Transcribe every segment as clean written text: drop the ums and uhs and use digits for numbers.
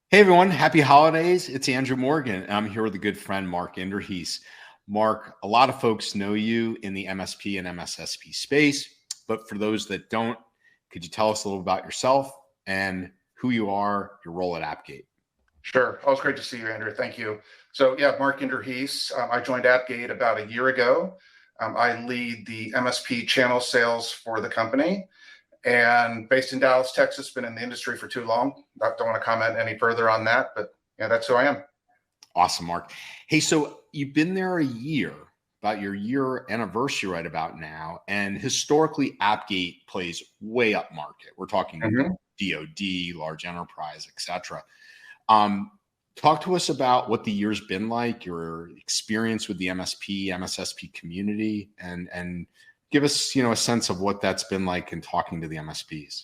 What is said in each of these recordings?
Hey everyone, happy holidays. It's Andrew Morgan, and I'm here with a good friend, Mark Inderhees. Mark, a lot of folks know you in the MSP and MSSP space, but for those that don't, could you tell us a little about yourself and who you are, your role at Appgate? Sure. Always great to see you, Andrew. Thank you. So, yeah, Mark Inderhees. I joined Appgate about a year ago. I lead the MSP channel sales for the company and based in Dallas, Texas, been in the industry for too long. I don't want to comment any further on that, but yeah, that's who I am. Awesome, Mark. Hey, so you've been there a year, about your year anniversary right about now, and historically, Appgate plays way up market. We're talking Mhm. DoD, large enterprise, et cetera. Um, Talk to us about what the year's been like, your experience with the MSP, MSSP community, and give us, a sense of what that's been like in talking to the MSPs.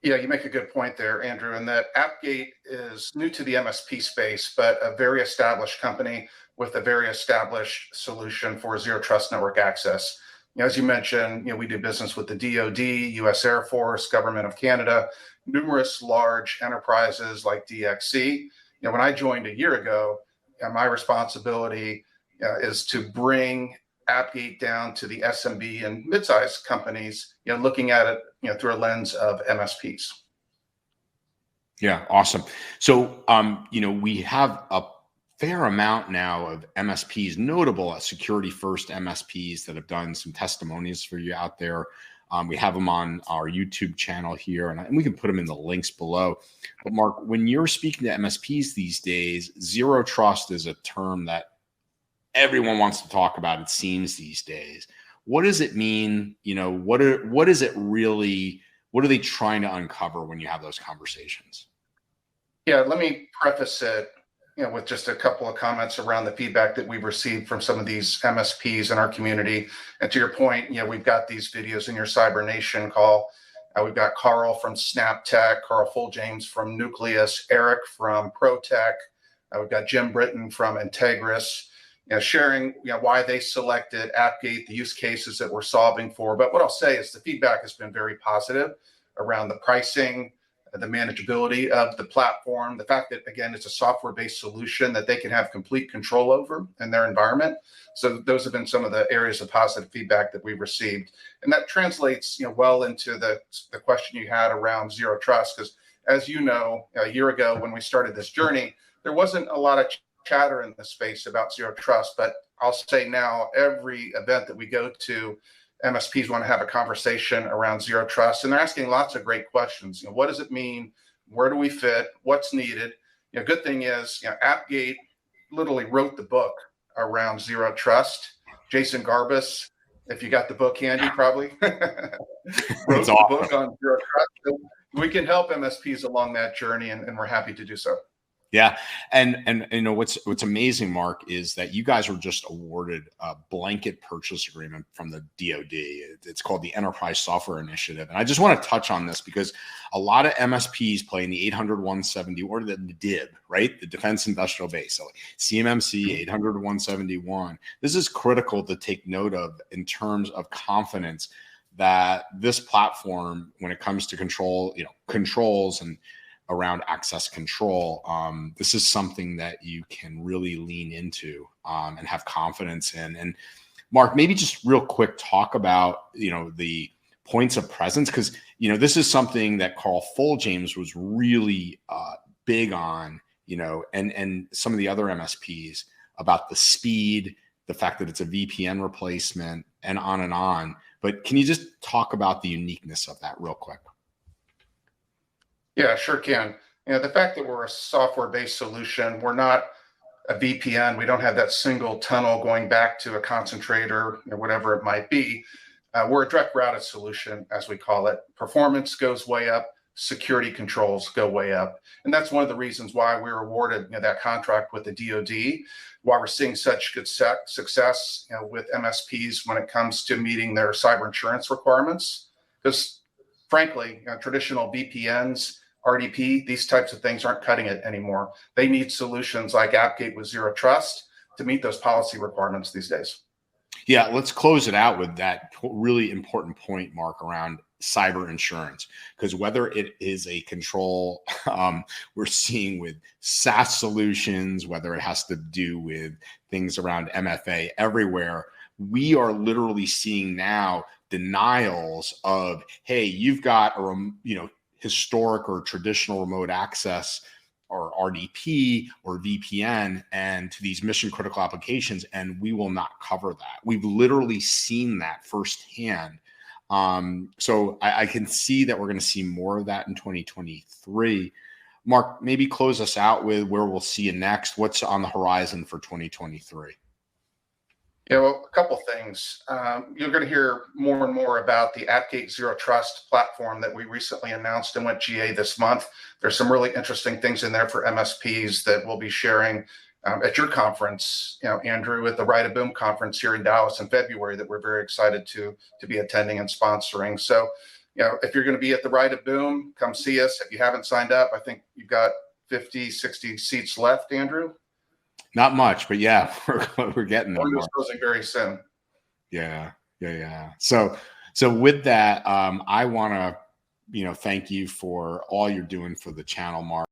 Yeah, you make a good point there, Andrew, and that Appgate is new to the MSP space, but a very established company with a very established solution for zero trust network access. As you mentioned, we do business with the DoD, U.S. Air Force, Government of Canada, numerous large enterprises like DXC. When I joined a year ago, my responsibility is to bring Appgate down to the SMB and mid-sized companies, looking at it, through a lens of MSPs. Yeah, awesome. So, we have a fair amount now of MSPs, notable security first MSPs that have done some testimonies for you out there. We have them on our YouTube channel here, and we can put them in the links below. But Mark, when you're speaking to MSPs these days, zero trust is a term that everyone wants to talk about, it seems, these days. What does it mean? What is it really? What are they trying to uncover when you have those conversations? Yeah, let me preface it, with just a couple of comments around the feedback that we've received from some of these MSPs in our community. And to your point, we've got these videos in your Cyber Nation call. We've got Carl from SnapTech, Carl Fulljames from Nucleus, Eric from ProTech. We've got Jim Britton from Integris, sharing why they selected Appgate, the use cases that we're solving for. But what I'll say is the feedback has been very positive around the pricing, the manageability of the platform, the fact that, again, it's a software-based solution that they can have complete control over in their environment. So those have been some of the areas of positive feedback that we've received. And that translates well into the question you had around zero trust, because as you know, a year ago when we started this journey, there wasn't a lot of chatter in the space about zero trust. But I'll say now, every event that we go to, MSPs want to have a conversation around zero trust, and they're asking lots of great questions. What does it mean? Where do we fit? What's needed? Good thing is, Appgate literally wrote the book around zero trust. Jason Garbus, if you got the book handy, probably wrote It's the awesome. book on zero trust. So we can help MSPs along that journey, and we're happy to do so. Yeah, and what's amazing, Mark, is that you guys were just awarded a blanket purchase agreement from the DoD. It's called the Enterprise Software Initiative, and I just want to touch on this because a lot of MSPs play in the 800 170 or the DIB, right? The Defense Industrial Base, so like CMMC 800 171. This is critical to take note of in terms of confidence that this platform, when it comes to controls and around access control, this is something that you can really lean into and have confidence in. And Mark, maybe just real quick, talk about the points of presence, because this is something that Carl Fulljames was really big on, and some of the other MSPs, about the speed, the fact that it's a VPN replacement, and on and on. But can you just talk about the uniqueness of that real quick? Yeah, sure can. The fact that we're a software-based solution, we're not a VPN. We don't have that single tunnel going back to a concentrator or whatever it might be. We're a direct routed solution, as we call it. Performance goes way up, security controls go way up. And that's one of the reasons why we were awarded that contract with the DoD, why we're seeing such good success with MSPs when it comes to meeting their cyber insurance requirements. Because frankly, traditional VPNs, RDP, these types of things aren't cutting it anymore. They need solutions like Appgate with zero trust to meet those policy requirements these days. Yeah, let's close it out with that really important point, Mark, around cyber insurance. Because whether it is a control we're seeing with SaaS solutions, whether it has to do with things around MFA everywhere, we are literally seeing now denials of, hey, you've got a historic or traditional remote access or RDP or VPN and to these mission critical applications, and we will not cover that. We've literally seen that firsthand. So I can see that we're going to see more of that in 2023. Mark, maybe close us out with where we'll see you next. What's on the horizon for 2023? Yeah, well, a couple things. You're going to hear more and more about the Appgate Zero Trust platform that we recently announced and went GA this month. There's some really interesting things in there for MSPs that we'll be sharing at your conference, Andrew, at the Ride of Boom conference here in Dallas in February that we're very excited to be attending and sponsoring. So, if you're going to be at the Ride of Boom, come see us. If you haven't signed up, I think you've got 50, 60 seats left, Andrew. Not much, but yeah, we're getting there. We're closing very soon. Yeah. So with that, I want to, thank you for all you're doing for the channel, Mark.